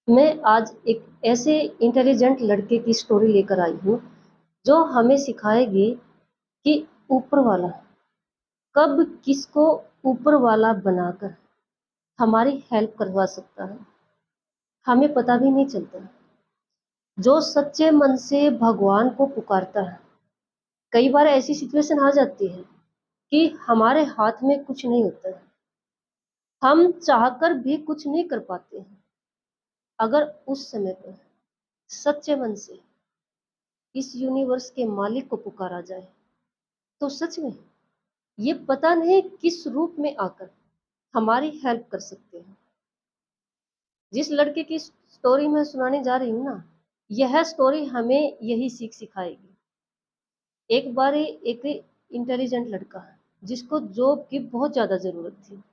मैं आज एक ऐसे इंटेलिजेंट लड़के की स्टोरी लेकर आई हूँ जो हमें सिखाएगी कि ऊपर वाला कब किसको ऊपर वाला बनाकर हमारी हेल्प करवा सकता है, हमें पता भी नहीं चलता। जो सच्चे मन से भगवान को पुकारता है, कई बार ऐसी सिचुएशन आ जाती है कि हमारे हाथ में कुछ नहीं होता है, हम चाहकर भी कुछ नहीं कर पाते हैं। अगर उस समय पर सच्चे मन से इस यूनिवर्स के मालिक को पुकारा जाए तो सच में ये पता नहीं किस रूप में आकर हमारी हेल्प कर सकते हैं। जिस लड़के की स्टोरी मैं सुनाने जा रही हूँ ना, यह स्टोरी हमें यही सीख सिखाएगी। एक बार एक इंटेलिजेंट लड़का जिसको जॉब की बहुत ज्यादा जरूरत थी,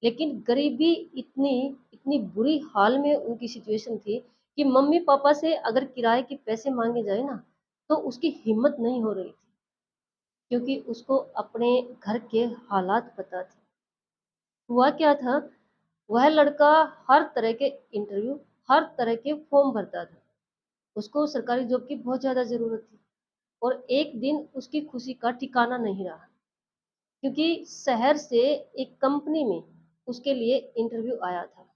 लेकिन गरीबी इतनी इतनी बुरी हाल में उनकी सिचुएशन थी कि मम्मी पापा से अगर किराए के पैसे मांगे जाए ना तो उसकी हिम्मत नहीं हो रही थी, क्योंकि उसको अपने घर के हालात पता थे। हुआ क्या था, वह लड़का हर तरह के इंटरव्यू, हर तरह के फॉर्म भरता था। उसको सरकारी जॉब की बहुत ज़्यादा ज़रूरत थी। और एक दिन उसकी खुशी का ठिकाना नहीं रहा, क्योंकि शहर से एक कंपनी में उसके लिए इंटरव्यू आया था।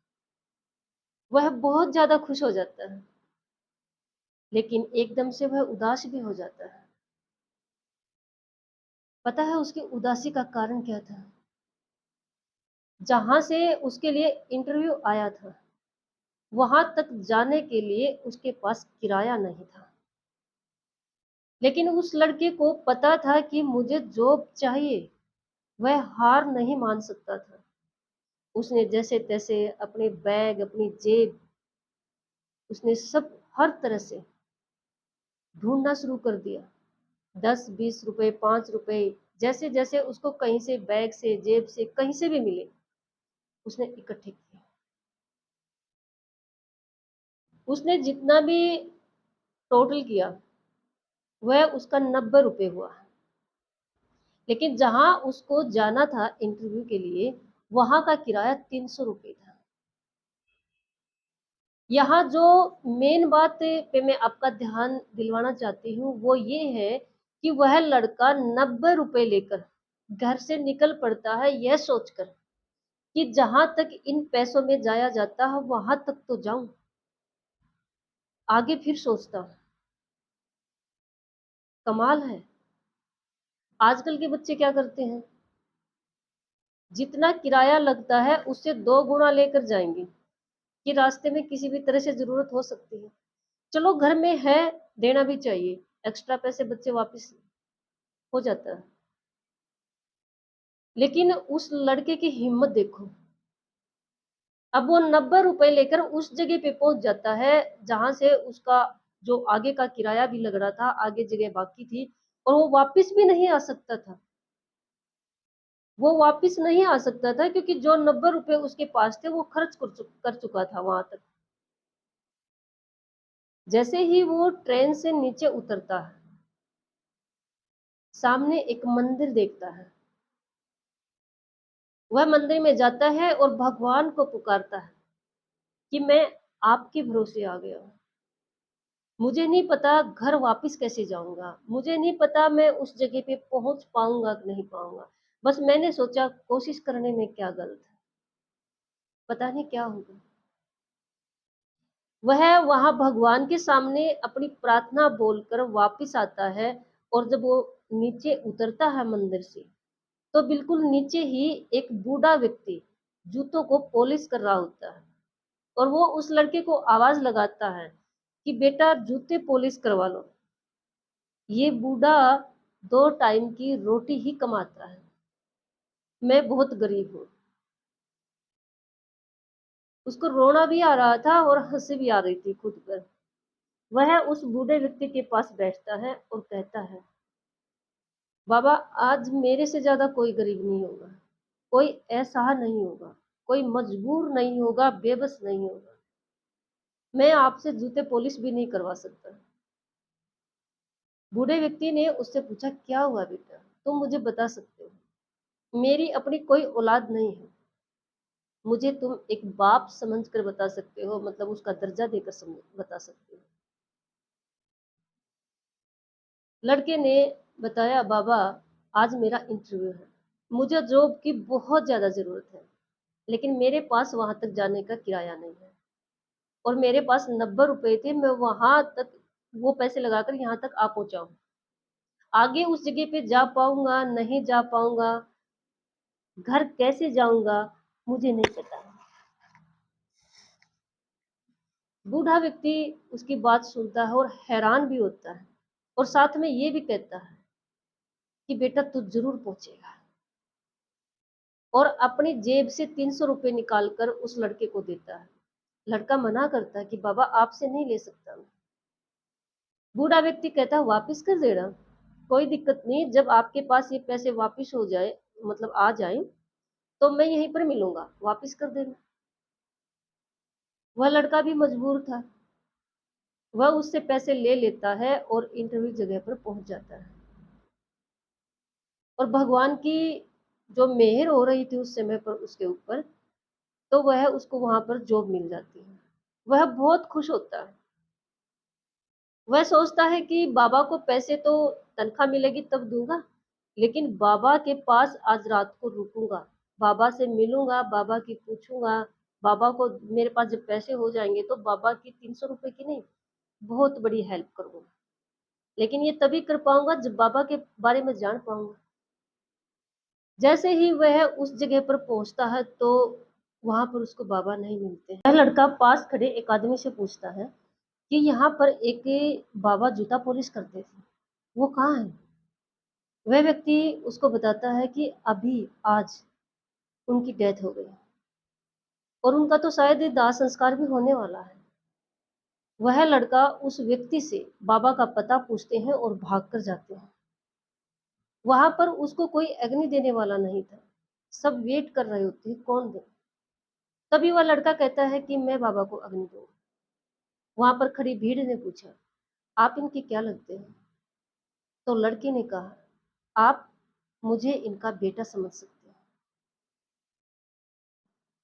वह बहुत ज़्यादा खुश हो जाता है, लेकिन एकदम से वह उदास भी हो जाता है। पता है उसकी उदासी का कारण क्या था? जहाँ से उसके लिए इंटरव्यू आया था, वहां तक जाने के लिए उसके पास किराया नहीं था। लेकिन उस लड़के को पता था कि मुझे जॉब चाहिए। वह हार नहीं मान सकता था। उसने जैसे तैसे अपने बैग, अपनी जेब, उसने सब हर तरह से ढूंढना शुरू कर दिया। 10-20 रुपए, 5 रुपए, जैसे जैसे उसको कहीं से, बैग से, जेब से, कहीं से भी मिले, उसने इकट्ठे किए। उसने जितना भी टोटल किया, वह उसका 90 रुपए हुआ। लेकिन जहां उसको जाना था इंटरव्यू के लिए, वहां का किराया 300 रुपये था। यहाँ जो मेन बात पे मैं आपका ध्यान दिलवाना चाहती हूँ वो ये है कि वह लड़का 90 रुपए लेकर घर से निकल पड़ता है, यह सोचकर कि जहां तक इन पैसों में जाया जाता है वहां तक तो जाऊं। आगे फिर सोचता हूँ, कमाल है, आजकल के बच्चे क्या करते हैं, जितना किराया लगता है उससे 2 गुना लेकर जाएंगे कि रास्ते में किसी भी तरह से जरूरत हो सकती है। चलो घर में है, देना भी चाहिए, एक्स्ट्रा पैसे बच्चे वापस हो जाता है। लेकिन उस लड़के की हिम्मत देखो, अब वो 90 रुपए लेकर उस जगह पे पहुंच जाता है जहां से उसका जो आगे का किराया भी लग रहा था, आगे जगह बाकी थी, और वो वापस भी नहीं आ सकता था। वो वापस नहीं आ सकता था क्योंकि जो 90 रुपए उसके पास थे वो खर्च कर चुका था वहां तक। जैसे ही वो ट्रेन से नीचे उतरता है, सामने एक मंदिर देखता है। वह मंदिर में जाता है और भगवान को पुकारता है कि मैं आपके भरोसे आ गया हूँ। मुझे नहीं पता घर वापस कैसे जाऊंगा, मुझे नहीं पता मैं उस जगह पे पहुंच पाऊंगा कि नहीं पाऊंगा। बस मैंने सोचा कोशिश करने में क्या गलत है, पता नहीं क्या होगा। वह वहां भगवान के सामने अपनी प्रार्थना बोलकर वापस आता है। और जब वो नीचे उतरता है मंदिर से, तो बिल्कुल नीचे ही एक बूढ़ा व्यक्ति जूतों को पॉलिश कर रहा होता है। और वो उस लड़के को आवाज लगाता है कि बेटा जूते पॉलिश करवा लो। ये बूढ़ा 2 टाइम की रोटी ही कमाता है, मैं बहुत गरीब हूँ। उसको रोना भी आ रहा था और हंसी भी आ रही थी खुद पर। वह उस बूढ़े व्यक्ति के पास बैठता है और कहता है, बाबा, आज मेरे से ज्यादा कोई गरीब नहीं होगा, कोई असहाय नहीं होगा, कोई मजबूर नहीं होगा, बेबस नहीं होगा। मैं आपसे जूते पॉलिश भी नहीं करवा सकता। बूढ़े व्यक्ति ने उससे पूछा, क्या हुआ बेटा, तुम मुझे बता सकते हो? मेरी अपनी कोई औलाद नहीं है, मुझे तुम एक बाप समझकर बता सकते हो, मतलब उसका दर्जा देकर बता सकते हो। लड़के ने बताया, बाबा आज मेरा इंटरव्यू है, मुझे जॉब की बहुत ज़्यादा ज़रूरत है, लेकिन मेरे पास वहाँ तक जाने का किराया नहीं है और मेरे पास 90 रुपए थे, मैं वहाँ तक वो पैसे लगाकर यहाँ तक आ पहुँचा हूँ। आगे उस जगह पे जा पाऊंगा नहीं जा पाऊंगा, घर कैसे जाऊंगा, मुझे नहीं पता। बूढ़ा व्यक्ति उसकी बात सुनता है और हैरान भी होता है और साथ में ये भी कहता है कि बेटा तू जरूर पहुंचेगा, और अपनी जेब से 300 रुपये निकालकर उस लड़के को देता है। लड़का मना करता है कि बाबा आपसे नहीं ले सकता मैं। बूढ़ा व्यक्ति कहता है वापस कर देना, कोई दिक्कत नहीं, जब आपके पास ये पैसे वापस हो जाए, मतलब आ जाए, तो मैं यहीं पर मिलूंगा, वापस कर देना। वह लड़का भी मजबूर था, वह उससे पैसे ले लेता है और इंटरव्यू जगह पर पहुंच जाता है। और भगवान की जो मेहर हो रही थी उस समय पर उसके ऊपर, तो वह उसको वहां पर जॉब मिल जाती है। वह बहुत खुश होता है। वह सोचता है कि बाबा को पैसे तो तनख्वाह मिलेगी तब दूंगा, लेकिन बाबा के पास आज रात को रुकूंगा, बाबा से मिलूंगा, बाबा की पूछूंगा, बाबा को मेरे पास जब पैसे हो जाएंगे तो बाबा की 300 रुपए की नहीं, बहुत बड़ी हेल्प करूंगा। लेकिन ये तभी कर पाऊंगा जब बाबा के बारे में जान पाऊंगा। जैसे ही वह उस जगह पर पहुंचता है तो वहां पर उसको बाबा नहीं मिलते। वह लड़का पास खड़े एक आदमी से पूछता है कि यहाँ पर एक बाबा जूता पॉलिश करते थे, वो कहाँ है? वह व्यक्ति उसको बताता है कि अभी आज उनकी डेथ हो गई और उनका तो शायद दाह संस्कार भी होने वाला है। वह लड़का उस व्यक्ति से बाबा का पता पूछते हैं और भागकर जाते हैं। वहां पर उसको कोई अग्नि देने वाला नहीं था, सब वेट कर रहे होते हैं कौन दे। तभी वह लड़का कहता है कि मैं बाबा को अग्नि दूंगा। वहां पर खड़ी भीड़ ने पूछा, आप इनके क्या लगते हैं? तो लड़के ने कहा, आप मुझे इनका बेटा समझ सकते हैं।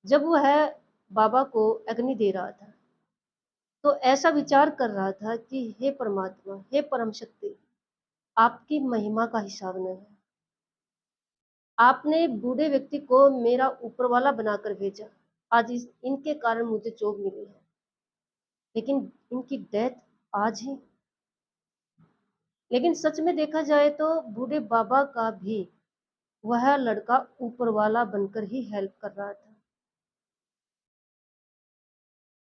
जब वह बाबा को अग्नि दे रहा था तो ऐसा विचार कर रहा था कि हे परमात्मा, हे परम शक्ति, आपकी महिमा का हिसाब नहीं है। आपने बूढ़े व्यक्ति को मेरा ऊपर वाला बनाकर भेजा, आज इनके कारण मुझे जॉब मिली है, लेकिन इनकी डेथ आज ही। लेकिन सच में देखा जाए तो बूढ़े बाबा का भी वह लड़का ऊपर वाला बनकर ही हेल्प कर रहा था।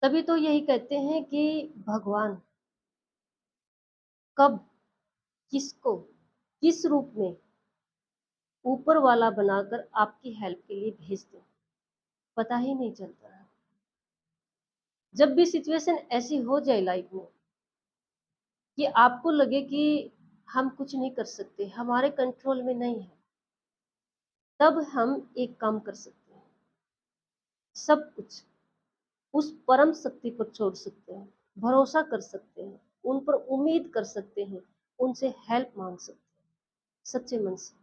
तभी तो यही कहते हैं कि भगवान कब किसको किस रूप में ऊपर वाला बनाकर आपकी हेल्प के लिए भेज दे, पता ही नहीं चलता है। जब भी सिचुएशन ऐसी हो जाए लाइफ में कि आपको लगे कि हम कुछ नहीं कर सकते, हमारे कंट्रोल में नहीं है, तब हम एक काम कर सकते हैं, सब कुछ उस परम शक्ति पर छोड़ सकते हैं, भरोसा कर सकते हैं, उन पर उम्मीद कर सकते हैं, उनसे हेल्प मांग सकते हैं सच्चे मन से।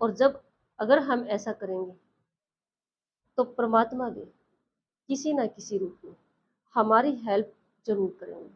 और जब अगर हम ऐसा करेंगे तो परमात्मा भी किसी ना किसी रूप में हमारी हेल्प जरूर करेंगे।